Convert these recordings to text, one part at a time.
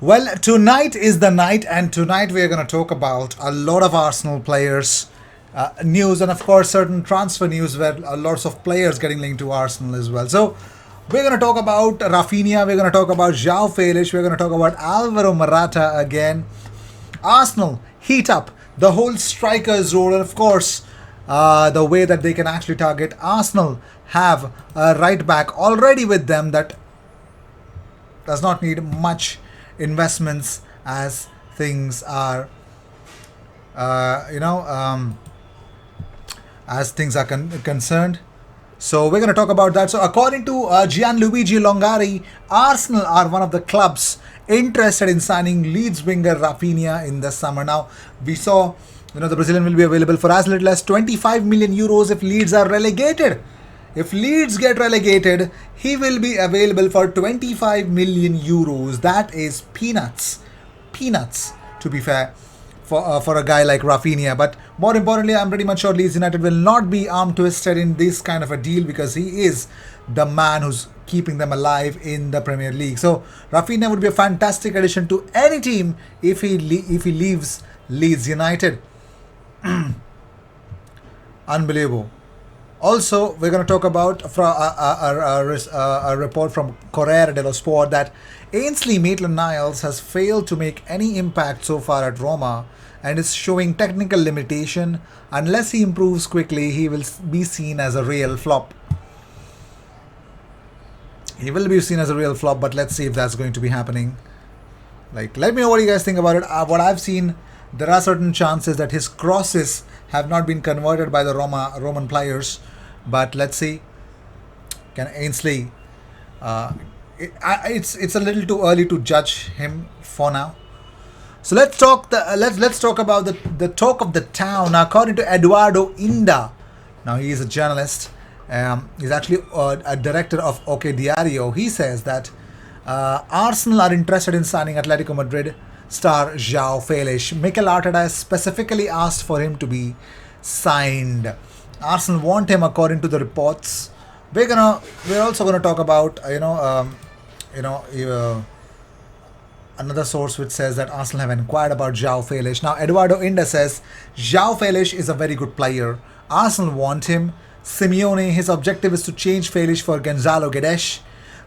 Well, tonight is the night, and tonight we are going to talk about a lot of Arsenal players news, and of course, certain transfer news where lots of players getting linked to Arsenal as well. So, we're going to talk about Rafinha, we're going to talk about João Felix, we're going to talk about Alvaro Morata again. Arsenal heat up the whole strikers role, and of course, the way that they can actually target. Arsenal have a right back already with them that does not need much investments as things are, uh, you know, um, as things are concerned. So we're going to talk about that. So according to Gianluigi Longari, Arsenal are one of the clubs interested in signing Leeds winger Rafinha in the summer. Now we saw, the Brazilian will be available for as little as 25 million euros if Leeds are relegated. If Leeds get relegated, he will be available for 25 million euros. That is peanuts. Peanuts, to be fair, for a guy like Rafinha. But more importantly, I'm pretty much sure Leeds United will not be arm twisted in this kind of a deal because he is the man who's keeping them alive in the Premier League. So Rafinha would be a fantastic addition to any team if he leaves Leeds United. Unbelievable. Also, we're going to talk about a report from Corriere dello Sport that Ainsley Maitland-Niles has failed to make any impact so far at Roma and is showing technical limitation. Unless he improves quickly, he will be seen as a real flop. He will be seen as a real flop, but let's see if that's going to be happening. Let me know what you guys think about it. What I've seen, there are certain chances that his crosses have not been converted by the Roman players. But let's see. Can Ainsley? It's a little too early to judge him for now. So let's talk let's talk about the talk of the town. Now, according to Eduardo Inda, now he is a journalist. He's actually a director of OK Diario. He says that Arsenal are interested in signing Atletico Madrid star João Felix. Mikel Arteta has specifically asked for him to be signed. Arsenal want him, according to the reports. We're also gonna talk about another source which says that Arsenal have inquired about João Felix. Now Eduardo Inda says João Felix is a very good player. Arsenal want him. Simeone, his objective is to change Felix for Gonzalo Guedes.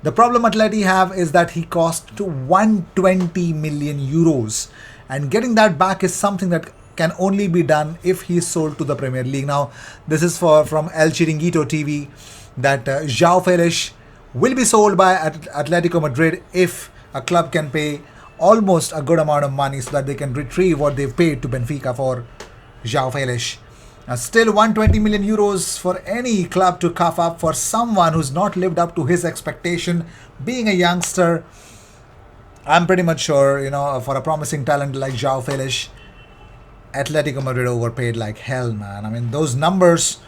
The problem Atleti have is that he cost 120 million euros, and getting that back is something that can only be done if he is sold to the Premier League. Now, this is from El Chiringuito TV that João Felix will be sold by Atletico Madrid if a club can pay almost a good amount of money so that they can retrieve what they've paid to Benfica for João Felix. Still 120 million euros for any club to cough up for someone who's not lived up to his expectation. Being a youngster, I'm pretty much sure, for a promising talent like João Felix, Atletico Madrid overpaid like hell, man. I mean, those numbers,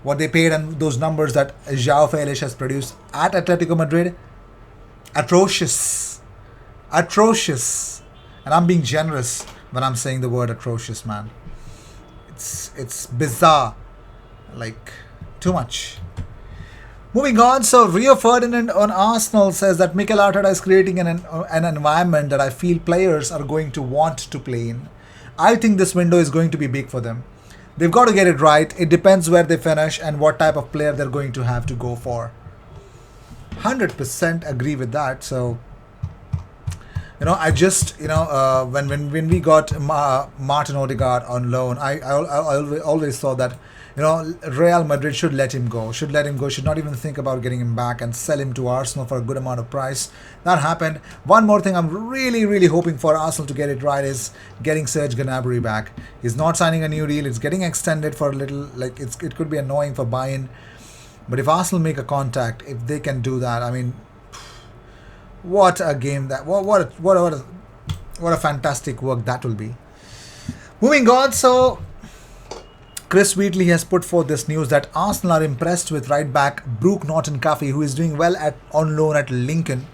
what they paid, and those numbers that João Felix has produced at Atletico Madrid, atrocious. Atrocious. And I'm being generous when I'm saying the word atrocious, man. It's bizarre. Too much. Moving on, so Rio Ferdinand on Arsenal says that Mikel Arteta is creating an environment that I feel players are going to want to play in. I think this window is going to be big for them. They've got to get it right. It depends where they finish and what type of player they're going to have to go for. 100% agree with that. So, I just, when we got Martin Odegaard on loan, I always thought that, Real Madrid should let him go, should not even think about getting him back and sell him to Arsenal for a good amount of price. That happened. One more thing I'm really, really hoping for Arsenal to get it right is getting Serge Gnabry back. He's not signing a new deal. It's getting extended for a little, it could be annoying for Bayern. But if Arsenal make a contact, if they can do that, I mean, what a game that, what a fantastic work that will be. Moving on, so Chris Wheatley has put forth this news that Arsenal are impressed with right back Brooke Norton-Cuffy, who is doing well on loan at Lincoln.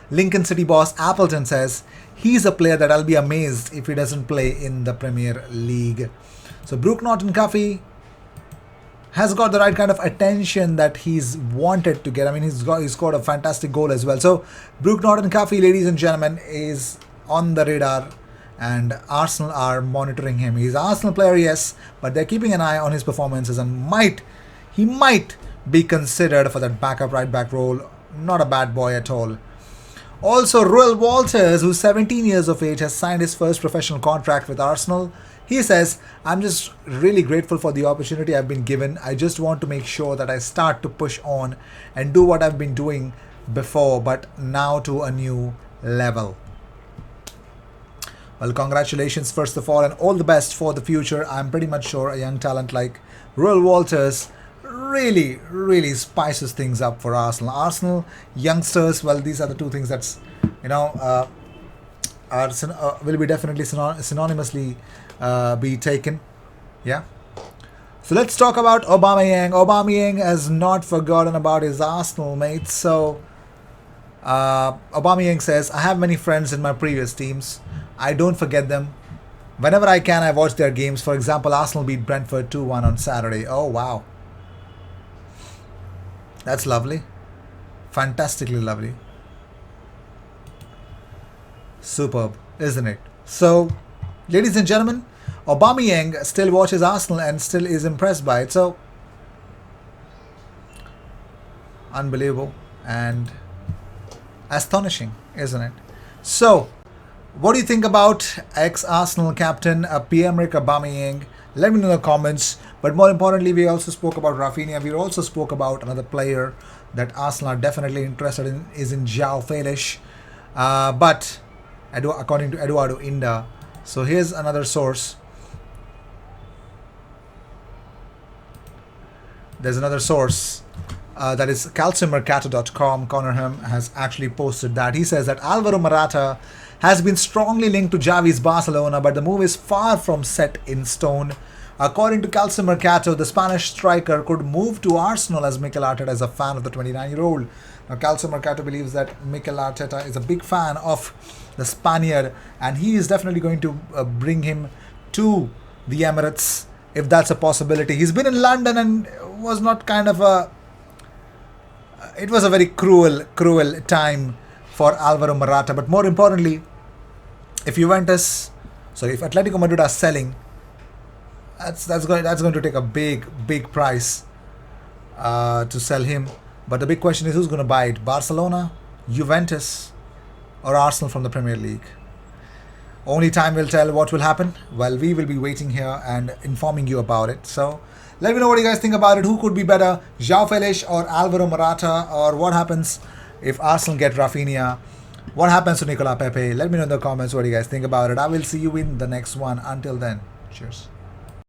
Lincoln City boss Appleton says he's a player that I'll be amazed if he doesn't play in the Premier League. So Brooke Norton-Cuffy has got the right kind of attention that he's wanted to get. I mean, he's scored a fantastic goal as well. So Brooke Norton-Cuffy, ladies and gentlemen, is on the radar, and Arsenal are monitoring him. He's an Arsenal player, yes, but they're keeping an eye on his performances and he might be considered for that backup right back role. Not a bad boy at all. Also, Roel Walters, who's 17 years of age, has signed his first professional contract with Arsenal. He says, I'm just really grateful for the opportunity I've been given. I just want to make sure that I start to push on and do what I've been doing before, but now to a new level. Well, congratulations first of all, and all the best for the future. I'm pretty much sure a young talent like Roel Walters really spices things up for Arsenal. Arsenal youngsters, well, these are the two things that's, will be definitely synonymously be taken. Yeah. So let's talk about Aubameyang. Aubameyang has not forgotten about his Arsenal mates. So Aubameyang says, I have many friends in my previous teams. I don't forget them. Whenever I can, I watch their games. For example, Arsenal beat Brentford 2-1 on Saturday. Oh, wow. That's lovely. Fantastically lovely. Superb, isn't it? So, ladies and gentlemen, Aubameyang still watches Arsenal and still is impressed by it. So, unbelievable and astonishing, isn't it? So, what do you think about ex-Arsenal captain Pierre-Emerick Aubameyang? Let me know in the comments. But more importantly, we also spoke about Rafinha. We also spoke about another player that Arsenal are definitely interested in, is in João Felix. But according to Eduardo Inda, so here's another source. There's another source that is calciomercato.com. Connorham has actually posted that. He says that Alvaro Morata has been strongly linked to Xavi's Barcelona, but the move is far from set in stone. According to Calcio Mercato, the Spanish striker could move to Arsenal, as Mikel Arteta is a fan of the 29-year-old. Now, Calcio Mercato believes that Mikel Arteta is a big fan of the Spaniard, and he is definitely going to bring him to the Emirates, if that's a possibility. He's been in London and was not kind of a... It was a very cruel time for Alvaro Morata, but more importantly, if Atletico Madrid are selling, that's going to take a big price to sell him. But the big question is, who's going to buy it? Barcelona, Juventus, or Arsenal from the Premier League? Only time will tell what will happen. Well, we will be waiting here and informing you about it. So let me know what you guys think about it. Who could be better, João Felix or Alvaro Morata? Or what happens if Arsenal get Rafinha? What happens to Nicolas Pepe? Let me know in the comments what you guys think about it. I will see you in the next one. Until then, cheers.